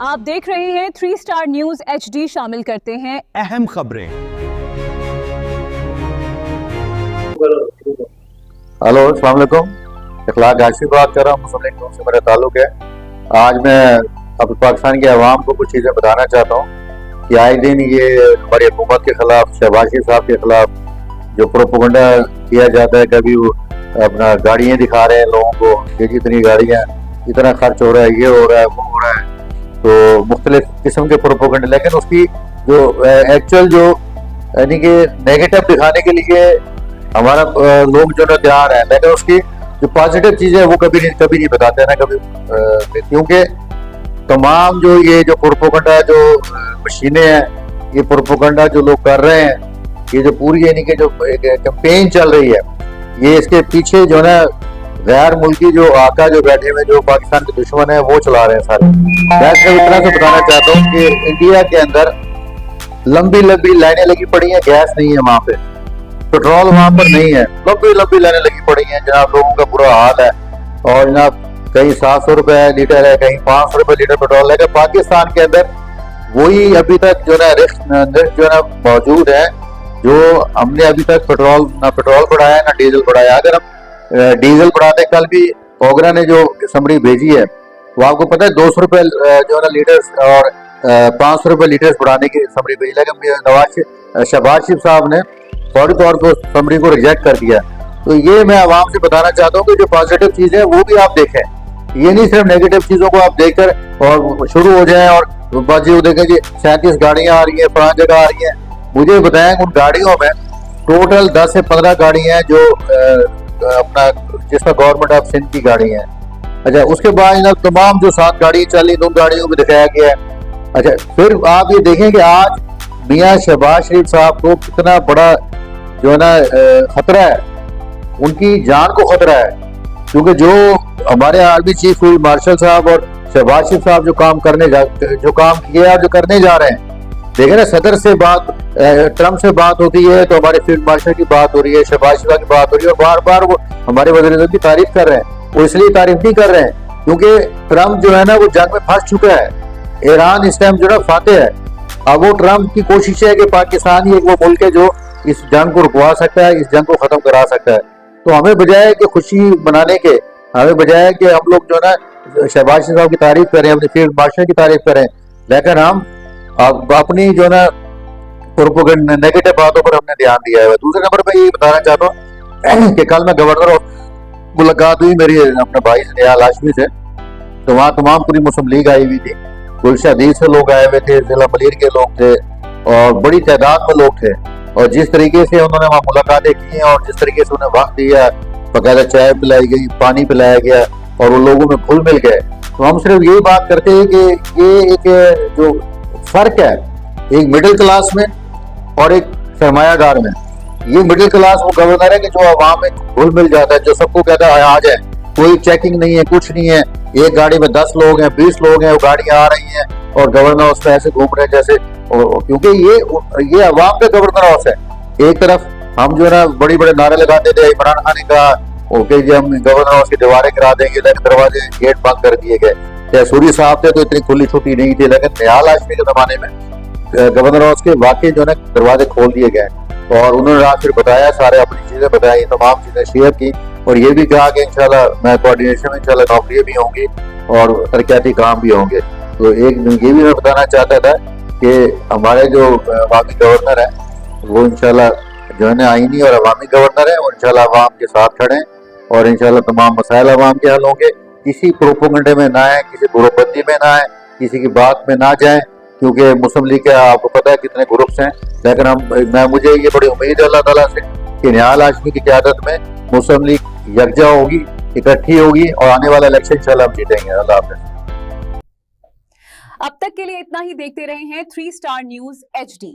आप देख रहे हैं 3 स्टार न्यूज HD। शामिल करते हैं अहम खबरें। हेलो, अस्सलाम वालेकुम। इखलाक आशिफ बात कर रहा हूँ, मुस्लिम लीग नून से मेरा ताल्लुक है। आज मैं अब पाकिस्तान के अवाम को कुछ चीज़ें बताना चाहता हूँ कि आए दिन ये हमारी हुकूमत के खिलाफ, शहबाज शरीफ साहब के खिलाफ जो प्रोपेगेंडा किया जाता है, कभी वो अपना गाड़ियाँ दिखा रहे हैं लोगों को कि जितनी गाड़ियाँ, इतना खर्च हो रहा है, ये हो रहा है, वो हो रहा है, तो मुख्तलिफ किस्म के प्रोपेगेंडा। लेकिन उसकी जो एक्चुअल जो यानी कि नेगेटिव दिखाने के लिए हमारा लोग जो ना तैयार है, लेकिन उसकी जो पॉजिटिव चीज़ है वो कभी नहीं बताते ना कभी, क्योंकि तमाम जो ये जो प्रोपेगेंडा जो मशीनें हैं, ये प्रोपेगेंडा जो लोग कर रहे हैं, ये जो पूरी यानी कि जो कैंपेन चल रही है, ये इसके पीछे जो ना गैर मुल्की जो आका जो बैठे हुए जो पाकिस्तान के दुश्मन है वो चला रहे हैं सारे। मैं सिर्फ इतना से बताना चाहता हूँ कि इंडिया के अंदर लंबी लंबी लाइनें लगी पड़ी हैं, गैस नहीं है वहाँ पे, पेट्रोल वहाँ पर नहीं है, लंबी लंबी लाइनें लगी पड़ी हैं जनाब, लोगों का बुरा हाल है। और जनाब कहीं 700 रुपए लीटर है, कहीं 500 रुपए लीटर पेट्रोल है। पाकिस्तान के अंदर वही अभी तक जो ना रिस्क जो ना मौजूद है, जो हमने अभी तक ना पेट्रोल बढ़ाया ना डीजल बढ़ाया। अगर हम डीजल बढ़ाते, कल भी ओगरा ने जो समरी भेजी है वो आपको पता है 200 रुपए जो ना लीटर्स और 500 रुपए लीटर्स बढ़ाने की समरी भेजी, लेकिन शहबाज शरीफ साहब ने फौरी तौर पर समरी को रिजेक्ट कर दिया। तो ये मैं आवाम से बताना चाहता हूँ कि जो पॉजिटिव चीज़ है वो भी आप देखें, ये नहीं सिर्फ नेगेटिव चीज़ों को आप देखकर और शुरू हो जाएं और बाजी वो देखें कि 37 गाड़ियाँ आ रही हैं, 5 जगह आ रही हैं। मुझे बताएं उन गाड़ियों में टोटल 10 से 15 गाड़ियाँ हैं जो अपना जिसमें गवर्नमेंट ऑफ सिंध की गाड़ी है। अच्छा, उसके बाद तमाम जो 7 गाड़ी चली, 2 गाड़ियों को दिखाया गया है। अच्छा, फिर आप ये देखें कि आज मियाँ शहबाज शरीफ साहब को कितना बड़ा जो है ना खतरा है, उनकी जान को खतरा है, क्योंकि जो हमारे आर्मी चीफ फील्ड मार्शल साहब और शहबाज शरीफ साहब जो काम किए और जो करने जा रहे हैं, देखे ना, सदर से बात, ट्रम्प से बात होती है तो हमारे फील्ड मार्शल की बात हो रही है, शहबाज शरीफ की बात हो रही है, और बार बार वो हमारे वज़ीर-ए-आज़म की तारीफ कर रहे हैं। वो इसलिए तारीफ नहीं कर रहे हैं क्योंकि ट्रम्प जो है ना वो जंग में फंस चुका है। ईरान इस टाइम जो ना फाते है। अब वो ट्रम्प की कोशिश है कि पाकिस्तान ही एक वो मुल्क है जो इस जंग को रुकवा सकता है, इस जंग को खत्म करा सकता है। तो हमें बजाय कि खुशी मनाने के, हमें बजाय कि हम लोग जो ना शहबाज शरीफ साहब की तारीफ करें, अपने फील्ड मार्शल की तारीफ करें, लेकिन हम अपनी जो ना प्रोपेगेंडा नेगेटिव बातों पर हमने ध्यान दिया है। दूसरे नंबर पर ये बताना चाहता हूँ कि कल मैं गवर्नर मुलाकात हुई मेरी अपने भाई निहाल हाशमी से, तो वहाँ तमाम पूरी मुस्लिम लीग आई हुई थी, गुलशादीद से लोग आए हुए थे, जिला मलीर के लोग थे और बड़ी तादाद में लोग थे। और जिस तरीके से उन्होंने वहाँ मुलाकातें की हैं और जिस तरीके से उन्हें वक्त दिया, बकायदा चाय पिलाई गई, पानी पिलाया गया और वो लोगों में घुल मिल गए। तो हम सिर्फ यही बात करते हैं कि ये एक जो फर्क है एक मिडिल क्लास में और एक सरमायादार में। ये मिडिल क्लास वो गवर्नर है कि जो आवाम में घुल मिल जाता है, जो सबको कहता है आ जाए, कोई चेकिंग नहीं है, कुछ नहीं है, एक गाड़ी में 10 लोग हैं, 20 लोग हैं, वो गाड़ियां आ रही हैं और गवर्नर हाउस पे ऐसे घूम रहे हैं जैसे, क्योंकि ये अवाम का गवर्नर हाउस है। एक तरफ हम जो है ना बड़े बड़े नारे लगाते थे इमरान खान का, ओके जी हम गवर्नर हाउस की दीवारें गिरा देंगे, लेकिन दरवाजे गेट बंद कर दिए गए। सूरी साहब थे तो इतनी खुली छुट्टी नहीं थी, लेकिन निहाल हाशमी के जमाने में गवर्नर हाउस के वाकई जो है ना दरवाजे खोल दिए गए और उन्होंने रात फिर बताया, सारे अपनी चीजें बताई, तमाम चीजें शेयर की और ये भी कहा कि इंशाल्लाह मैं कोऑर्डिनेशन में इंशाल्लाह नौकरियां भी होंगी और तरक्याती काम भी होंगे। तो एक ये भी मैं बताना चाहता था कि हमारे जो अवामी गवर्नर है वो इंशाल्लाह जो है ना आईनी और अवामी गवर्नर है और इंशाल्लाह अवाम के साथ खड़े और इंशाल्लाह तमाम मसाइल अवाम के हल होंगे। किसी प्रोपेगेंडे में ना आए, किसी ग्रुपबंदी में ना आए, किसी की बात में ना जाए, क्योंकि मुस्लिम लीग के आपको पता है कितने ग्रुप्स हैं। लेकिन मुझे ये बड़ी उम्मीद है अल्लाह ताला से कि निहाल हाशमी की क़यादत में मुस्लिम लीग यकजा होगी, इकट्ठी होगी और आने वाला इलेक्शन इंशाल्लाह हम जीतेंगे। अल्लाह हाफ़िज़। अब तक के लिए इतना ही। देखते रहे हैं 3 स्टार न्यूज HD।